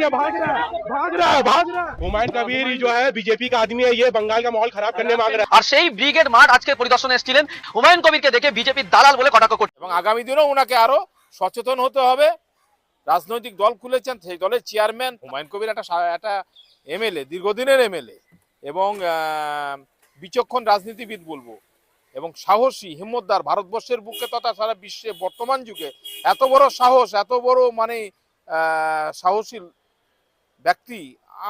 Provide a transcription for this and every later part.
है, भाग रहा है, भाग रहा है, भाग रहा है। हुमायूं कबीर जो है बीजेपी का आदमी है, ये बंगाल का माहौल खराब करने मांग रहा है। আর সেই ব্রিগেড মাঠ আজকে পরিদর্শনে এসেছিলেন হুমায়ুন কবিরকে দেখে বিজেপির দালাল বলে কটাক্ষ করছেন এবং আগামী দিনেও ওনাকে আরো সচেতন হতে হবে। রাজনৈতিক দল খুলেছেন, সেই দলের চেয়ারম্যান হুমায়ুন কবির একটা এমএলএ, দীর্ঘদিনের এমএলএ এবং বিচক্ষণ রাজনীতিবিদ বলবো এবং সাহসী হিম্মতদার, ভারতবর্ষের বুকে তথা সারা বিশ্বে বর্তমান যুগে এত বড় সাহস, এত বড় মানে সাহসী ব্যক্তি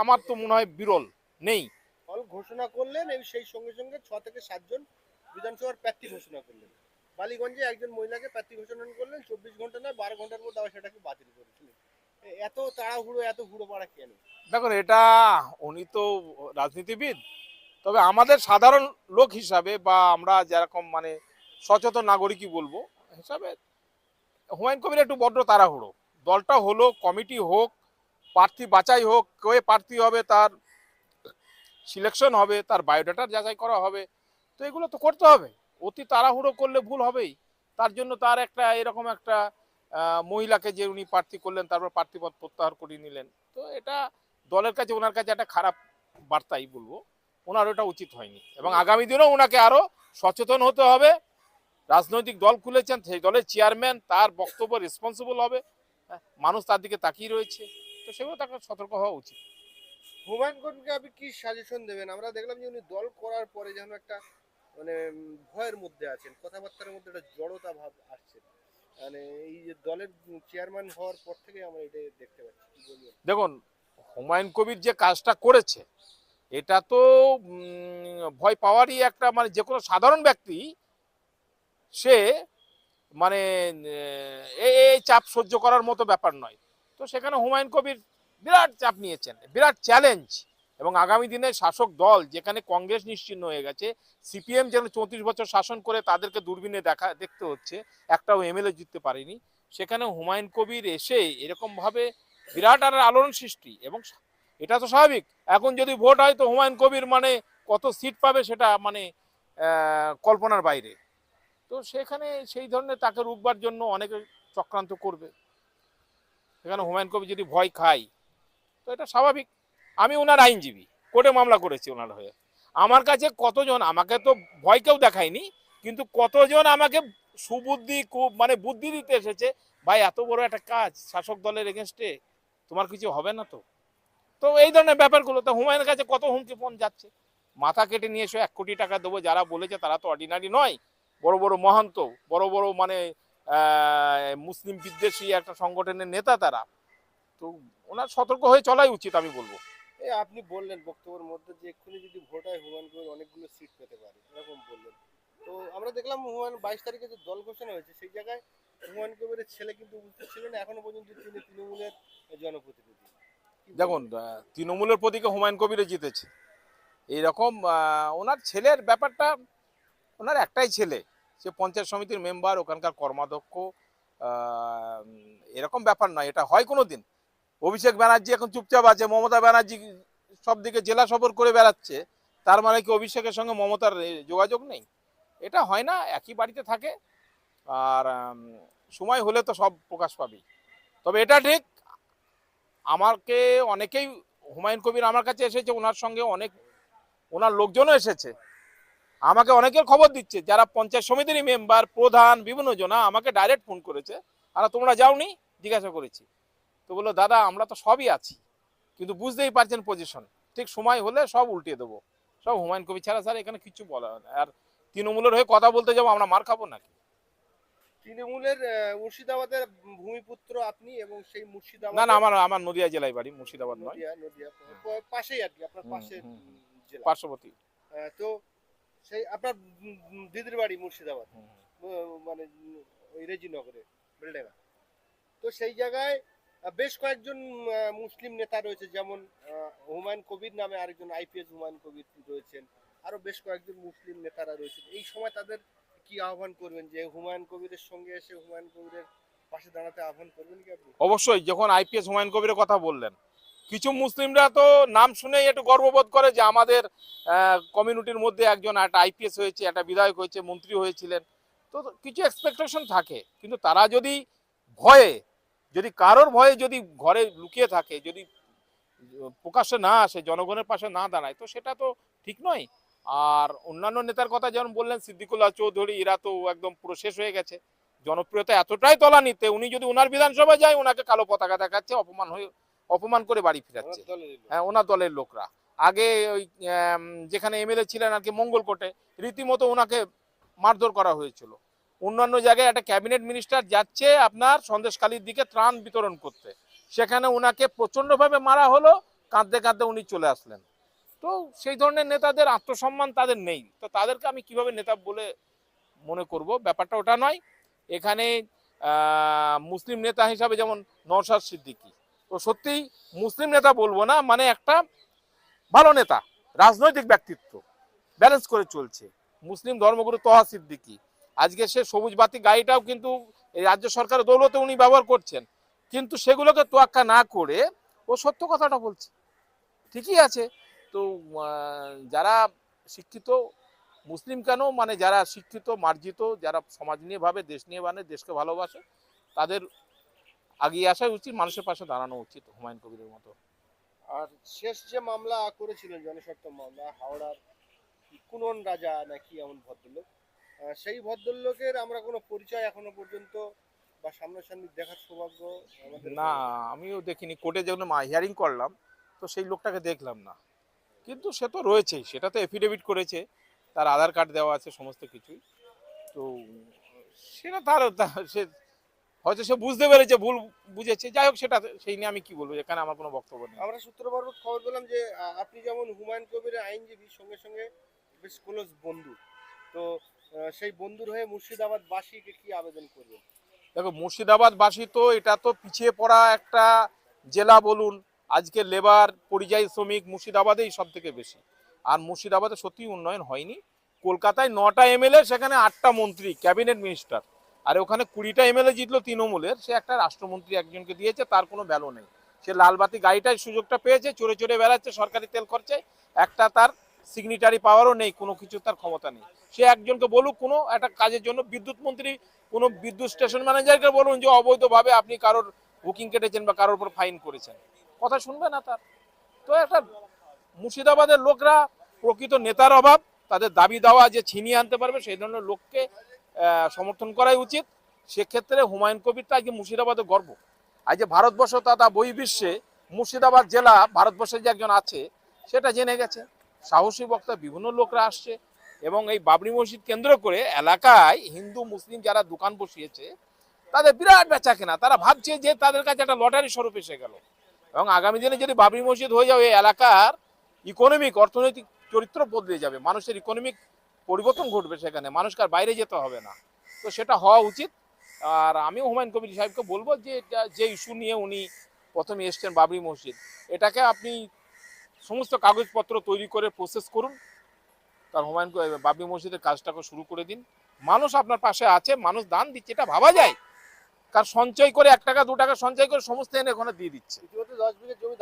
আমার তো মনে হয় বিরল নেই। ফল ঘোষণা করলেন এবং সেই সঙ্গে সঙ্গে 6 থেকে 7 জন বিধানসভার প্রার্থী ঘোষণা করলেন। বালিগঞ্জে একজন মহিলাকে প্রার্থী ঘোষণা করলেন, 24 ঘন্টা না 12 ঘন্টার মধ্যে আবার সেটাকে বাতিল করেছিলেন। এত তাড়াহুড়ো, এত হুড়োপাড়া কেন? দেখুন, এটা উনি তো রাজনীতিবিদ, তবে আমাদের সাধারণ লোক হিসাবে বা আমরা যেরকম মানে সচেতন নাগরিকই বলবো হিসাবে হুমায়ুন কবির একটু বড্ড তাড়াহুড়ো। দলটা হলো, কমিটি হোক, প্রার্থী বাছাই হোক, কে প্রার্থী হবে তার সিলেকশন হবে, তার বায়োডাটা যাচাই করা হবে, তো এগুলো তো করতে হবে। অতি তাড়াহুড়ো করলে ভুল হবেই। তার জন্য তার একটা এরকম একটা মহিলাকে যে উনি প্রার্থী করলেন, তারপর প্রার্থীপদ প্রত্যাহার করে নিলেন, তো এটা দলের কাছে ওনার কাছে একটা খারাপ বার্তাই বলবো। ওনার ওটা উচিত হয়নি এবং আগামী দিনেও ওনাকে আরো সচেতন হতে হবে। রাজনৈতিক দল খুলেছেন, সেই দলের চেয়ারম্যান, তার বক্তব্য রেসপন্সিবল হবে, মানুষ তার দিকে তাকিয়ে রয়েছে, তো সেগুলো তাকে সতর্ক হওয়া উচিত। হুমায়ুন কবিরকে আপনি কি সাজেশন দেবেন? আমরা দেখলাম যে উনি দল করার পরে যেন একটা মানে ভয়ের মধ্যে আছেন, কথাবার্তার মধ্যে একটা জড়তা ভাব আসছে। মানে এই যে দলের চেয়ারম্যান হওয়ার পর থেকে আমরা এটা দেখতে পাচ্ছি, কি বলবেন? দেখুন, হুমায়ুন কবির যে কাজটা করেছে এটা তো ভয় পাওয়ারই একটা, মানে যে কোনো সাধারণ ব্যক্তি সে মানে এই চাপ সহ্য করার মতো ব্যাপার নয়। তো সেখানে হুমায়ুন কবির বিরাট চাপ নিয়েছেন, বিরাট চ্যালেঞ্জ। এবং আগামী দিনে শাসক দল যেখানে কংগ্রেস নিশ্চিহ্ন হয়ে গেছে, সিপিএম যেন 34 বছর শাসন করে তাদেরকে দূরবীনে দেখতে হচ্ছে, একটাও এমএলএ জিততে পারেনি, সেখানে হুমায়ুন কবির এসে এরকমভাবে বিরাট আর আলোড়ন সৃষ্টি। এবং এটা তো স্বাভাবিক, এখন যদি ভোট হয় তো হুমায়ুন কবির মানে কত সিট পাবে সেটা মানে কল্পনার বাইরে। তো সেখানে সেই ধরনের তাকে রুখবার জন্য অনেকে চক্রান্ত করবে। সেখানে হুমায়ুন কবির যদি ভয় খায় তো এটা স্বাভাবিক। আমি ওনার আইনজীবী, কোর্টে মামলা করেছি ওনার হয়ে। আমার কাছে কতজন, আমাকে তো ভয় কেউ দেখায়নি, কিন্তু কতজন আমাকে সুবুদ্ধি মানে বুদ্ধি দিতে এসেছে, ভাই এত বড় একটা কাজ শাসক দলের এগেনস্টে, তোমার কিছু হবে না তো। তো এই ধরনের ব্যাপারগুলো তো হুমায়ুনের কাছে কত হুমকি ফোন যাচ্ছে, মাথা কেটে নিয়ে এসে 1 কোটি টাকা দেবো, যারা বলেছে তারা তো অর্ডিনারি নয়, বড় বড় মহান্ত, বড় বড় মানে মুসলিম বিদ্বেষী একটা সংগঠনের নেতা তারা। তো ওনার সতর্ক হয়ে চলাই উচিত আমি বলবো। এই আপনি বললেন বক্তব্যের মধ্যে যে এক্ষুনি যদি ভোট হয় হুমায়ুন কবির অনেকগুলো সিট পেতে পারে, এরকম বললেন। তো আমরা দেখলাম হুমায়ুন 22 তারিখে যে দল ঘোষণা হয়েছে সেই জায়গায় হুমায়ুন কবিরের ছেলে কিন্তু উপস্থিত ছিলেন, এখনো পর্যন্ত তিনি তৃণমূলের জনপ্রতিনিধি। দেখুন, তৃণমূলের প্রতীকে হুমায়ুন কবিরে জিতেছে, এইরকম ওনার ছেলের ব্যাপারটা, ওনার একটাই ছেলে, সে পঞ্চায়েত সমিতির মেম্বার, ওখানকার কর্মাধ্যক্ষ, এরকম ব্যাপার নয় এটা হয় কোনো দিন। অভিষেক ব্যানার্জি এখন চুপচাপ আছে, মমতা ব্যানার্জি সব দিকে জেলা সফর করে বেড়াচ্ছে, তার মানে কি অভিষেকের সঙ্গে মমতার যোগাযোগ নেই? এটা হয় না, একই বাড়িতে থাকে, আর সময় হলে তো সব প্রকাশ পাবেই। তবে এটা ঠিক, আমাকে অনেকেই, হুমায়ুন কবির আমার কাছে এসেছে, ওনার সঙ্গে অনেক ওনার লোকজনও এসেছে, আমাকে অনেকের খবর দিচ্ছে যারা পঞ্চায়েত সমিতির মেম্বার, প্রধান, বিভিন্ন জনা আমাকে ডাইরেক্ট ফোন করেছে, আর তোমরা যাওনি, জিজ্ঞাসা করেছি, তো বললো দাদা আমরা তো সবই আছি, কিন্তু বুঝতেই পারছেন পজিশন, ঠিক সময় হলে সব উল্টিয়ে দেবো, সব হুমায়ুন কবির ছাড়া স্যার এখানে কিছু বলা হয় না। আর তৃণমূলের হয়ে কথা বলতে যাবো, আমরা মার খাবো নাকি? তৃণমূলের মুর্শিদাবাদের ভূমিপুত্র আপনি, এবং সেই মুর্শিদাবাদ, না না, আমার নদিয়া জেলায় বাড়ি, মুর্শিদাবাদ নয়, নদিয়া পাশেই আর কি, আপনার পাশের জেলা, পার্শ্ববর্তী। তো সেই আপনার দিদির বাড়ি মুর্শিদাবাদ, মানে ওই রেজিনগরে, বেলডাঙ্গা। তো সেই জায়গায় বেশ কয়েকজন মুসলিম নেতা রয়েছে, যেমন হুমায়ুন কবির নামে আরেকজন আইপিএস হুমায়ুন কবির রয়েছেন, আরো বেশ কয়েকজন মুসলিম নেতারা রয়েছেন। এই সময় তাদের কি আহ্বান করবেন, যে হুমায়ুন কবিরের সঙ্গে এসে হুমায়ুন কবিরের পাশে দাঁড়াতে আহ্বান করবেন কি আপনি? অবশ্যই, যখন আইপিএস হুমায়ুন কবিরের কথা বললেন, কিছু মুসলিমরা তো নাম শুনেই একটু গর্ববোধ করে যে আমাদের কমিউনিটির মধ্যে একজন একটা আইপিএস হয়েছে, একটা বিধায়ক হয়েছে, মন্ত্রী হয়েছিলেন, তো কিছু এক্সপেকটেশন থাকে, কিন্তু তারা যদি ভয়ে যদি কারোর ভয়ে যদি ঘরে লুকিয়ে থাকে, যদি প্রকাশ্যে না আসে, জনগণের পাশে না দাঁড়ায়, তো সেটা তো ঠিক নয়। আর অন্যান্য নেতার কথা যেমন বললেন, সিদ্দিকুল্লাহ চৌধুরী, এরা তো একদম পুরো শেষ হয়ে গেছে, জনপ্রিয়তা এতটাই তলানিতে, উনি যদি ওনার বিধানসভায় যায় ওনাকে কালো পতাকা দেখাচ্ছে, অপমান করে বাড়ি ফিরাচ্ছে। হ্যাঁ, ওনার দলের লোকরা আগে ওই যেখানে এমএলএ ছিলেন আর কি মঙ্গলকোটে, রীতিমতো ওনাকে মারধর করা হয়েছিল। অন্যান্য জায়গায় একটা ক্যাবিনেট মিনিস্টার যাচ্ছে আপনার সন্দেশখালীর দিকে ত্রাণ বিতরণ করতে, সেখানে ওনাকে প্রচন্ডভাবে মারা হলো, কাঁদতে কাঁদতে উনি চলে আসলেন। তো সেই ধরনের নেতাদের আত্মসম্মান তাদের নেই, তো তাদেরকে আমি কিভাবে নেতা বলে মনে করব? ব্যাপারটা ওটা নয়। এখানে মুসলিম নেতা হিসাবে যেমন নওশাদ সিদ্দিকী, তো সত্যিই মুসলিম নেতা বলবো না, মানে একটা ভালো নেতা, রাজনৈতিক ব্যক্তিত্ব, ব্যালেন্স করে চলছে। মুসলিম ধর্মগুরু তহা সিদ্দিকী, আজকে সে সবুজ বাতি গাড়িটাও কিন্তু এই রাজ্য সরকারের দৌলতে উনি ব্যবহার করছেন, কিন্তু সেগুলোকে তোয়াক্কা না করে ও সত্য কথাটা বলছে। ঠিকই আছে। তো যারা শিক্ষিত, মুসলিম কেন, মানে যারা শিক্ষিত, মার্জিত, যারা সমাজ নিয়ে ভাবে, দেশ নিয়ে ভাবে, দেশকে ভালোবাসে, তাদের আগিয়ে আসা উচিত, মানুষের পাশে দাঁড়ানো উচিত হুমায়ুন কবিরের মতো। আর শেষ যে মামলা করেছিলেন জনস্বার্থ মামলা, হাওড়ার কুনন রাজা নাকি এমন ভদ্রলোক, সেই ভদ্রলোকের আমরা কোনো পরিচয় এখনো পর্যন্ত বা সামনাসামনি দেখার সৌভাগ্য আমাদের না, আমিও দেখিনি, কোর্টে যখন হিয়ারিং করলাম তো সেই লোকটাকে দেখলাম না, কিন্তু সে তো রয়েছেই, সেটা তো এফিডেভিট করেছে, তার আধার কার্ড দেওয়া আছে, সমস্ত কিছুই। তো সেটা সে হয়তো সে বুঝতে পেরেছে, ভুল বুঝেছে, যাই হোক, সেটা সেই নিয়ে আমি কি বলবো, এখানে আমার কোনো বক্তব্য নেই। আমরা সূত্র মারফত খবর পেলাম যে আপনি যেমন হুমায়ুন কবিরের আইনজীবীর সঙ্গে সঙ্গে বেশ ক্লোজ বন্ধু, তো সেই বন্ধুর হয়ে মুর্শিদাবাদবাসীকে কি আবেদন করবেন? দেখো, মুর্শিদাবাদবাসী তো এটা তো পিছিয়ে পড়া একটা জেলা বলুন, আজকে লেবার, পরিযায়ী শ্রমিক মুর্শিদাবাদেই সব থেকে বেশি। আর মুর্শিদাবাদে সত্যি উন্নয়ন হয়নি। কলকাতায় 9টা এমএলএ, সেখানে 8টা মন্ত্রী, ক্যাবিনেট মিনিস্টার, আর ওখানে 20টা এমএলএ জিতলো তৃণমূলের, সে একটা রাষ্ট্রমন্ত্রী একজনকে দিয়েছে, তার কোনো ভ্যালু নেই। সে লালবাতি গাড়িটাই সুযোগটা পেয়েছে, চড়ে চড়ে বেড়াচ্ছে সরকারি তেল খরচায়, একটা তার সিগনিটারি পাওয়ারও নেই, কোনো কিছু তার ক্ষমতা নেই। সে একজনকে বলুক কোনো একটা কাজের জন্য, বিদ্যুৎ মন্ত্রী, কোনো বিদ্যুৎ স্টেশন ম্যানেজারকে বলুন যে অবৈধভাবে আপনি কারোর বুকিং কেটেছেন বা কারোর উপর ফাইন করেছেন, কথা শুনবে না তার। তো একটা মুর্শিদাবাদের লোকরা প্রকৃত নেতার অভাব, তাদের দাবি দাওয়া যে ছিনিয়ে আনতে পারবে সেই ধরনের লোককে সমর্থন করাই উচিত। সেক্ষেত্রে হুমায়ুন কবিরটা আজকে মুর্শিদাবাদের গর্ব। আজ যে ভারতবর্ষ তথা বহির্বিশ্বে মুর্শিদাবাদ জেলা ভারতবর্ষে যে একজন আছে সেটা জেনে গেছে, সাহসী বক্তা বিভিন্ন লোকরা আসছে, এবং এই বাবরি মসজিদ কেন্দ্র করে এলাকায় হিন্দু মুসলিম যারা দোকান বসিয়েছে তাদের বিরাট বেচা কেনা, তারা ভাবছে যে তাদের কাছে একটা লটারি স্বরূপ এসে গেল, এবং আগামী দিনে যদি বাবরি মসজিদ হয়ে যাবে, এলাকার ইকোনমিক, অর্থনৈতিক চরিত্র বদলে যাবে, মানুষের ইকোনমিক পরিবর্তন ঘটবে, সেখানে মানুষকে আর বাইরে যেতে হবে না। তো সেটা হওয়া উচিত। আর আমিও হুমায়ুন কবির সাহেবকে বলবো যে যে ইস্যু নিয়ে উনি প্রথমে এসছেন বাবরি মসজিদ, এটাকে আপনি সমস্ত কাগজপত্র তৈরি করে প্রসেস করুন, তার বাবরি মসজিদের কাজটাকে শুরু করে দিন। মানুষ আপনার পাশে আছে, মানুষ দান দিচ্ছে, এটা ভাবা যায়, কার সঞ্চয় করে 1 টাকা 2 টাকা সঞ্চয় করে সমস্ত এনে ওখানে দিয়ে দিচ্ছে, ইতিমধ্যে 10 বিঘা জমি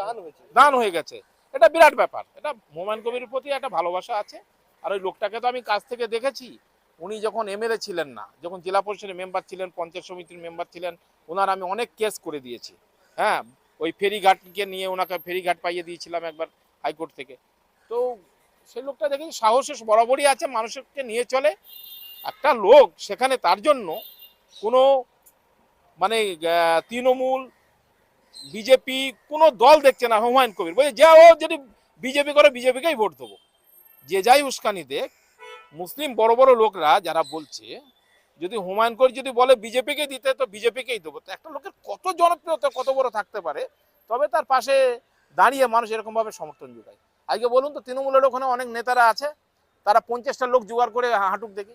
দান হয়ে গেছে। এটা বিরাট ব্যাপার, এটা হুমায়ুন কবিরের প্রতি একটা ভালোবাসা আছে। আর ওই লোকটাকে তো আমি কাছ থেকে দেখেছি, উনি যখন এমএলএ ছিলেন না, যখন জেলা পরিষদের মেম্বার ছিলেন, পঞ্চায়েত সমিতির মেম্বার ছিলেন, ওনার আমি অনেক কেস করে দিয়েছি। হ্যাঁ, ওই ফেরিঘাটকে নিয়ে ওনাকে ফেরিঘাট পাইয়ে দিয়েছিলাম একবার হাইকোর্ট থেকে। তো সেই লোকটা দেখেছি সাহসে বরাবরই আছে, মানুষকে নিয়ে চলে একটা লোক। সেখানে তার জন্য কোনো মানে তৃণমূল, বিজেপি কোনো দল দেখছে না। হুমায়ুন কবির বলছে যা, ও যদি বিজেপি করে বিজেপিকেই ভোট দেবো, যে যাই উস্কানি দেখ। মুসলিম বড় বড় লোকরা যারা বলছে, যদি হুমায়ুন কবির যদি বলে বিজেপিকে দিতে, তো বিজেপিকেই দেবো। তো একটা লোকের কত জনপ্রিয়তা, কত বড় থাকতে পারে, তবে তার পাশে দাঁড়িয়ে মানুষ এরকম ভাবে সমর্থন যোগায়। আজকে বলুন তো, তৃণমূলের ওখানে অনেক নেতারা আছে, তারা 50টা লোক জোগাড় করে হাঁটুক দেখি,